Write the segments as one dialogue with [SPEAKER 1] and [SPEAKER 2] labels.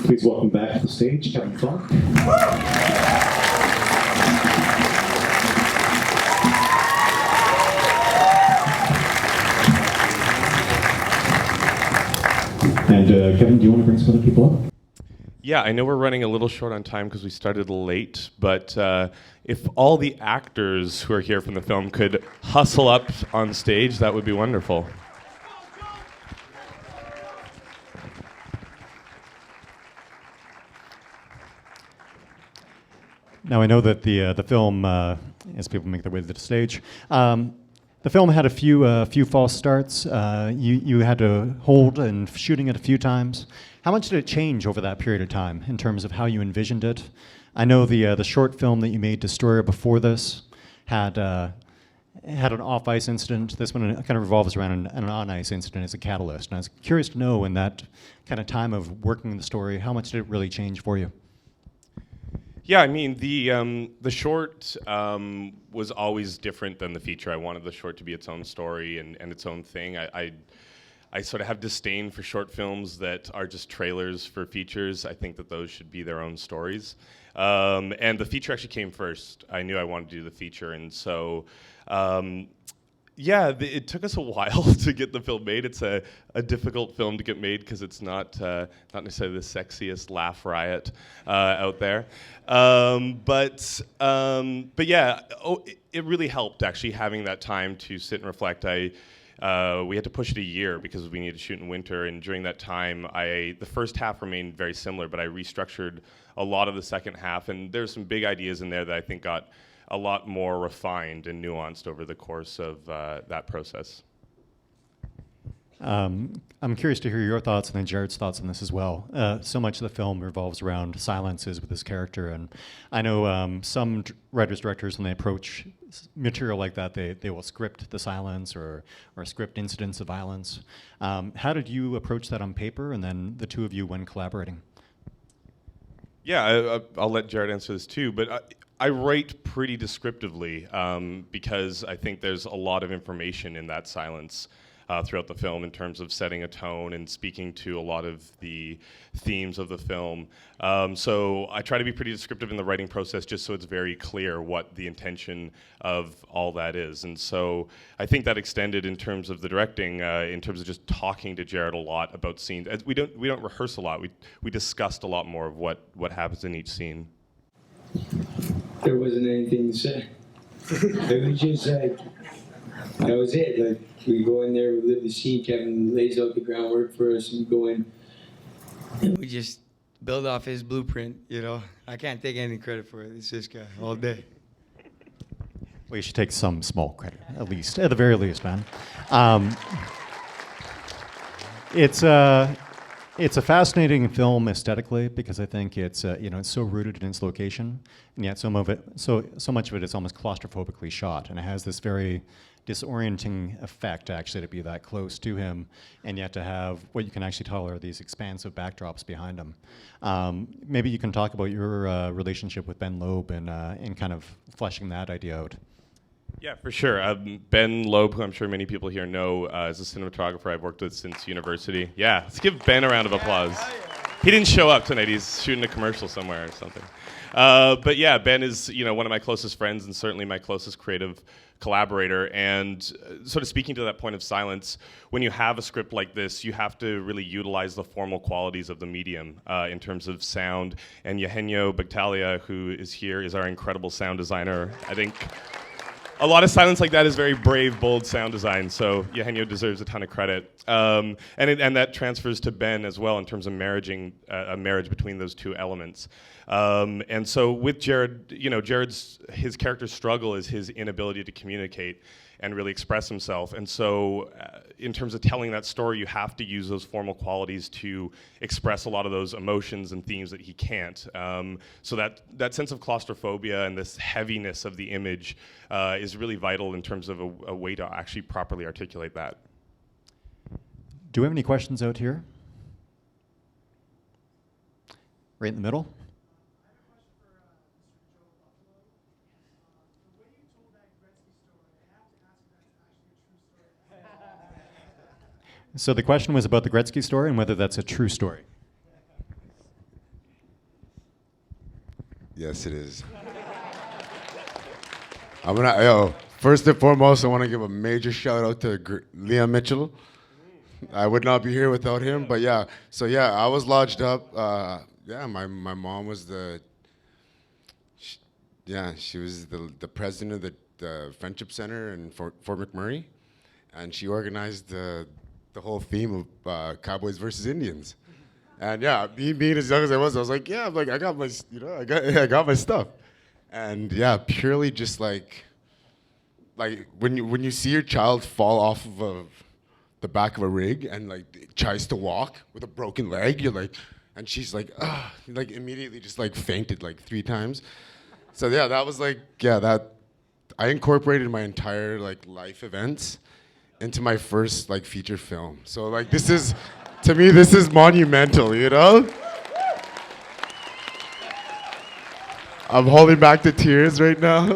[SPEAKER 1] Please welcome back to the stage, Kevin Funk. And Kevin, do you want to bring some other people up?
[SPEAKER 2] Yeah, I know we're running a little short on time because we started late, but if all the actors who are here from the film could hustle up on stage, that would be wonderful.
[SPEAKER 3] Now I know that the film, as people make their way to the stage, the film had a few false starts. You had to hold and shooting it a few times. How much did it change over that period of time in terms of how you envisioned it? I know the short film that you made, Destroyer, before this had an off-ice incident. This one kind of revolves around an on-ice incident as a catalyst. And I was curious to know, in that kind of time of working the story, how much did it really change for you?
[SPEAKER 2] Yeah, I mean, the short was always different than the feature. I wanted the short to be its own story and its own thing. I sort of have disdain for short films that are just trailers for features. I think that those should be their own stories. And the feature actually came first. I knew I wanted to do the feature, and so it took us a while to get the film made. It's a difficult film to get made because it's not necessarily the sexiest laugh riot out there. But yeah, it really helped actually having that time to sit and reflect. We had to push it a year because we needed to shoot in winter, and during that time, the first half remained very similar, but I restructured a lot of the second half, and there's some big ideas in there that I think got a lot more refined and nuanced over the course of that process.
[SPEAKER 3] I'm curious to hear your thoughts and then Jared's thoughts on this as well. So much of the film revolves around silences with this character, and I know some writers, directors, when they approach material like that, they will script the silence or script incidents of violence. How did you approach that on paper, and then the two of you when collaborating?
[SPEAKER 2] Yeah, I'll let Jared answer this too, but I write pretty descriptively because I think there's a lot of information in that silence throughout the film in terms of setting a tone and speaking to a lot of the themes of the film. So I try to be pretty descriptive in the writing process just so it's very clear what the intention of all that is. And so I think that extended in terms of the directing, in terms of just talking to Jared a lot about scenes. We don't rehearse a lot. We discussed a lot more of what happens in each scene.
[SPEAKER 4] There wasn't anything to say. It was just like, that was it. Like, we go in there, we live the scene, Kevin lays out the groundwork for us, and we go in. And we just build off his blueprint, you know. I can't take any credit for it. It's this guy all day.
[SPEAKER 3] Well, you should take some small credit, at the very least, man. It's a fascinating film aesthetically because I think it's it's so rooted in its location, and yet so much of it is almost claustrophobically shot, and it has this very disorienting effect actually to be that close to him, and yet to have what you can actually tell are these expansive backdrops behind him. Maybe you can talk about your relationship with Ben Loeb and kind of fleshing that idea out.
[SPEAKER 2] Yeah, for sure. Ben Loeb, who I'm sure many people here know, is a cinematographer I've worked with since university. Yeah, let's give Ben a round of applause. He didn't show up tonight. He's shooting a commercial somewhere or something. But yeah, Ben is one of my closest friends and certainly my closest creative collaborator. And sort of speaking to that point of silence, when you have a script like this, you have to really utilize the formal qualities of the medium in terms of sound. And Eugenio Bagtalia, who is here, is our incredible sound designer. I think a lot of silence like that is very brave, bold sound design, so Eugenio deserves a ton of credit. And that transfers to Ben as well in terms of a marriage between those two elements. And so with Jared, his character's struggle is his inability to communicate and really express himself. And so in terms of telling that story, you have to use those formal qualities to express a lot of those emotions and themes that he can't. So that sense of claustrophobia and this heaviness of the image is really vital in terms of a way to actually properly articulate that.
[SPEAKER 3] Do we have any questions out here? Right in the middle. So the question was about the Gretzky story and whether that's a true story.
[SPEAKER 5] Yes, it is. First and foremost, I want to give a major shout out to Liam Mitchell. I would not be here without him, but yeah. So yeah, I was lodged up. My mom was she was the president of the Friendship Center in Fort McMurray, and she organized the whole theme of Cowboys versus Indians. And yeah, me being as young as I was like, yeah, I got my, I got my stuff. And yeah, purely just like when you see your child fall off of the back of a rig and like tries to walk with a broken leg, you're like, and she's like, like immediately just like fainted like 3 times. So yeah, that was like, that I incorporated my entire like life events into my first like feature film. So like to me, this is monumental, you know? I'm holding back the tears right now.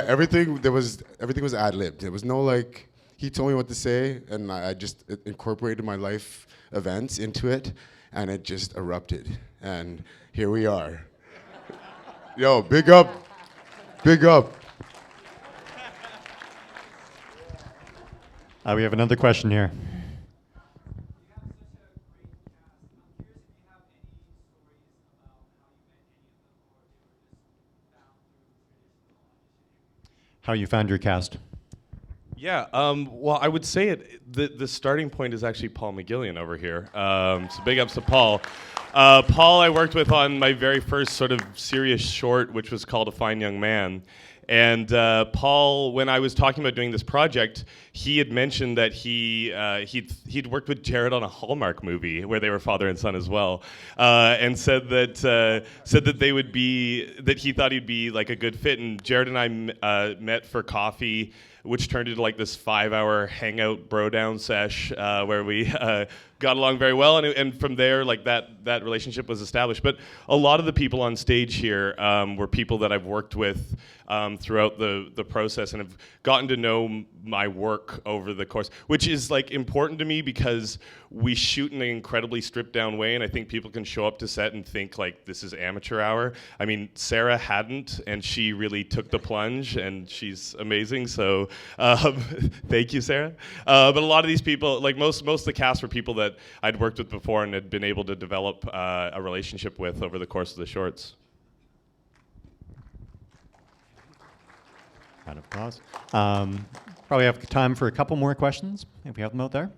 [SPEAKER 5] Everything was ad-libbed. There was no like, he told me what to say, and I just incorporated my life events into it, and it just erupted. And here we are. Yo, big up. Big up.
[SPEAKER 3] We have another question here. How you found your cast?
[SPEAKER 2] Yeah, well, I would say the starting point is actually Paul McGillian over here. So big ups to Paul. Paul I worked with on my very first sort of serious short, which was called A Fine Young Man. And Paul, when I was talking about doing this project, he had mentioned that he'd worked with Jared on a Hallmark movie where they were father and son as well, and said that they would be, that he thought he'd be like a good fit. And Jared and I met for coffee, which turned into like this 5-hour hangout bro down sesh where we got along very well, and from there like that relationship was established. But a lot of the people on stage here were people that I've worked with throughout the process and have gotten to know my work over the course, which is like important to me because we shoot in an incredibly stripped down way, and I think people can show up to set and think like this is amateur hour. I mean, Sarah hadn't, and she really took the plunge, and she's amazing. So thank you, Sarah. But a lot of these people, like most of the cast, were people that I'd worked with before and had been able to develop a relationship with over the course of the shorts.
[SPEAKER 3] Round of applause. Probably have time for a couple more questions, if we have them out there.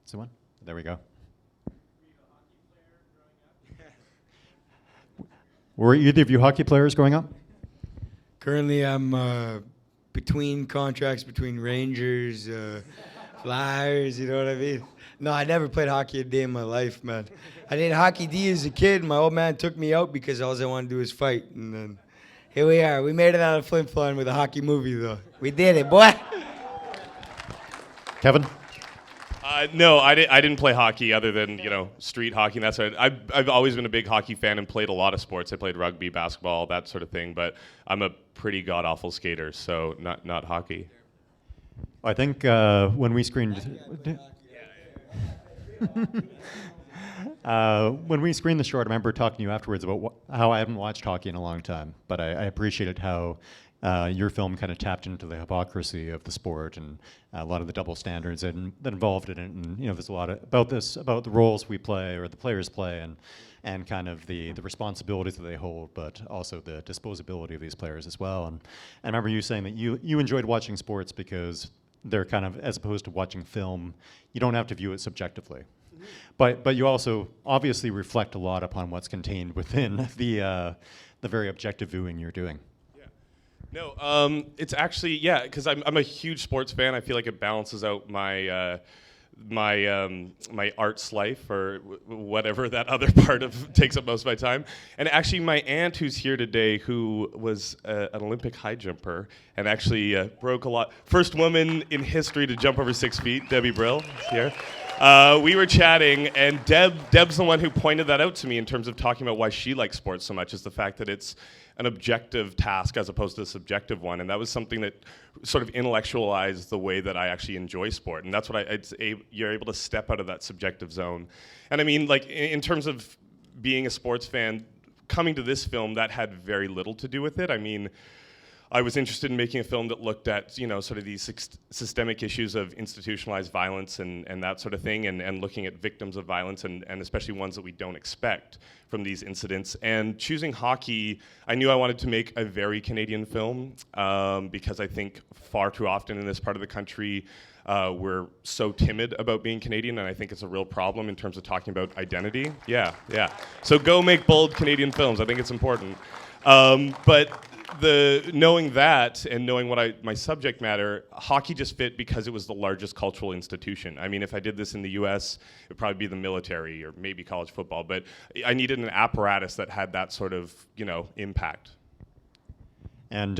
[SPEAKER 3] So one. There we go. Were either of you hockey players growing up?
[SPEAKER 4] Currently, I'm between contracts between Rangers, Flyers, you know what I mean? No, I never played hockey a day in my life, man. I did hockey D as a kid. My old man took me out because all I wanted to do was fight. And then here we are. We made it out of Flin Flon with a hockey movie, though. We did it, boy.
[SPEAKER 3] Kevin?
[SPEAKER 2] No, I didn't play hockey other than, street hockey and that sort of. I've always been a big hockey fan and played a lot of sports. I played rugby, basketball, that sort of thing, but I'm a pretty god-awful skater, so not hockey.
[SPEAKER 3] I think when we screened... when we screened the short, I remember talking to you afterwards about how I haven't watched hockey in a long time, but I appreciated how your film kind of tapped into the hypocrisy of the sport and a lot of the double standards that involved in it. And there's a lot about the roles we play or the players play, and kind of the responsibilities that they hold, but also the disposability of these players as well. And I remember you saying that you enjoyed watching sports because they're kind of, as opposed to watching film, you don't have to view it subjectively. But you also obviously reflect a lot upon what's contained within the very objective viewing you're doing.
[SPEAKER 2] No, it's actually, because I'm a huge sports fan. I feel like it balances out my my arts life or whatever that other part of takes up most of my time. And actually, my aunt, who's here today, who was an Olympic high jumper and actually broke a lot. First woman in history to jump over 6 feet, Debbie Brill, is here. We were chatting, and Deb's the one who pointed that out to me in terms of talking about why she likes sports so much, is the fact that it's an objective task as opposed to a subjective one. And that was something that sort of intellectualized the way that I actually enjoy sport. And that's what you're able to step out of that subjective zone. And I mean, like, in terms of being a sports fan, coming to this film, that had very little to do with it. I mean, I was interested in making a film that looked at, you know, sort of these systemic issues of institutionalized violence and that sort of thing, and looking at victims of violence, and especially ones that we don't expect from these incidents. And choosing hockey, I knew I wanted to make a very Canadian film, because I think far too often in this part of the country, we're so timid about being Canadian, and I think it's a real problem in terms of talking about identity. Yeah. So go make bold Canadian films. I think it's important. But knowing that and knowing my subject matter, hockey just fit because it was the largest cultural institution. I mean, if I did this in the US, it would probably be the military or maybe college football, but I needed an apparatus that had that sort of, you know, impact.
[SPEAKER 3] And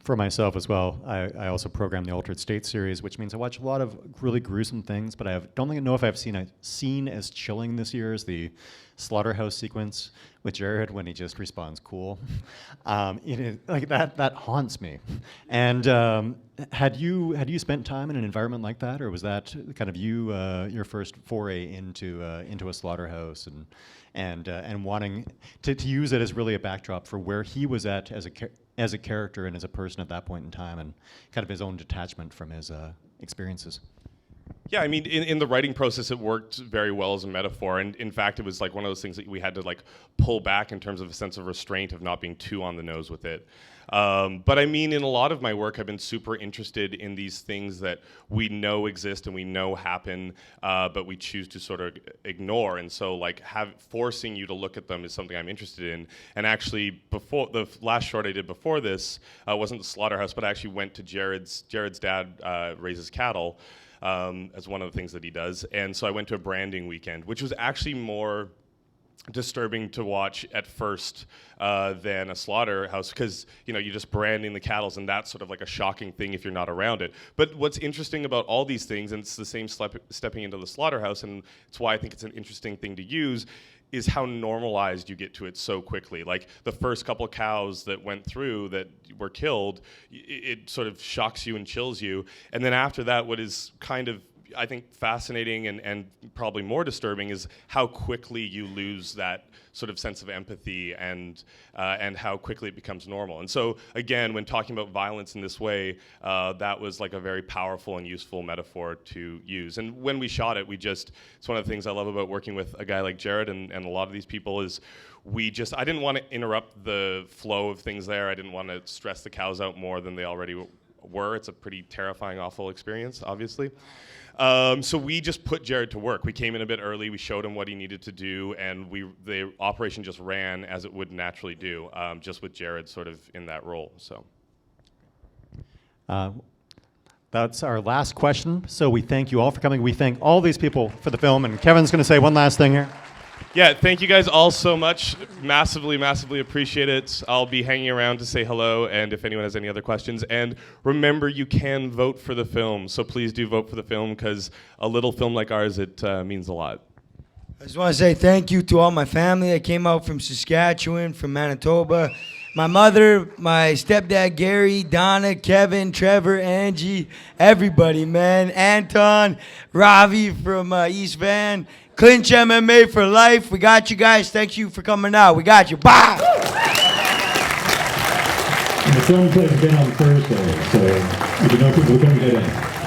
[SPEAKER 3] for myself as well, I also program the Altered State series, which means I watch a lot of really gruesome things, but I don't know if I've seen a scene as chilling this year as the slaughterhouse sequence with Jared when he just responds cool. Like that haunts me. And had you spent time in an environment like that, or was that kind of your first foray into a slaughterhouse and wanting to use it as really a backdrop for where he was at as a character and as a person at that point in time, and kind of his own detachment from his experiences?
[SPEAKER 2] Yeah, I mean, in the writing process, it worked very well as a metaphor, and in fact, it was like one of those things that we had to like pull back in terms of a sense of restraint, of not being too on the nose with it. But I mean, in a lot of my work, I've been super interested in these things that we know exist and we know happen, but we choose to sort of ignore. And so, like, forcing you to look at them is something I'm interested in. And actually, before the last short I did before this wasn't the slaughterhouse, but I actually went to Jared's dad raises cattle. As one of the things that he does. And so I went to a branding weekend, which was actually more disturbing to watch at first than a slaughterhouse, because, you know, you're just branding the cattle, and that's sort of like a shocking thing if you're not around it. But what's interesting about all these things, and it's the same stepping into the slaughterhouse, and it's why I think it's an interesting thing to use, is how normalized you get to it so quickly. Like, the first couple of cows that went through that were killed, it sort of shocks you and chills you. And then after that, what is kind of, I think, fascinating and probably more disturbing is how quickly you lose that sort of sense of empathy and how quickly it becomes normal. And so, again, when talking about violence in this way, that was like a very powerful and useful metaphor to use. And when we shot it, it's one of the things I love about working with a guy like Jared and a lot of these people is I didn't want to interrupt the flow of things there. I didn't want to stress the cows out more than they already were. It's a pretty terrifying, awful experience, obviously. So we just put Jared to work. We came in a bit early, we showed him what he needed to do, and the operation just ran as it would naturally do, just with Jared sort of in that role. So.
[SPEAKER 3] That's our last question. So we thank you all for coming. We thank all these people for the film, and Kevin's going to say one last thing here.
[SPEAKER 2] Yeah, thank you guys all so much. Massively, massively appreciate it. I'll be hanging around to say hello, and if anyone has any other questions. And remember, you can vote for the film, so please do vote for the film, because a little film like ours, it means a lot.
[SPEAKER 6] I just want to say thank you to all my family. I came out from Saskatchewan, from Manitoba. My mother, my stepdad, Gary, Donna, Kevin, Trevor, Angie, everybody, man. Anton, Ravi from East Van. Clinch MMA for life. We got you guys. Thank you for coming out. We got you. Bye.
[SPEAKER 1] And the film plays again on Thursday, so if you know people who can get in.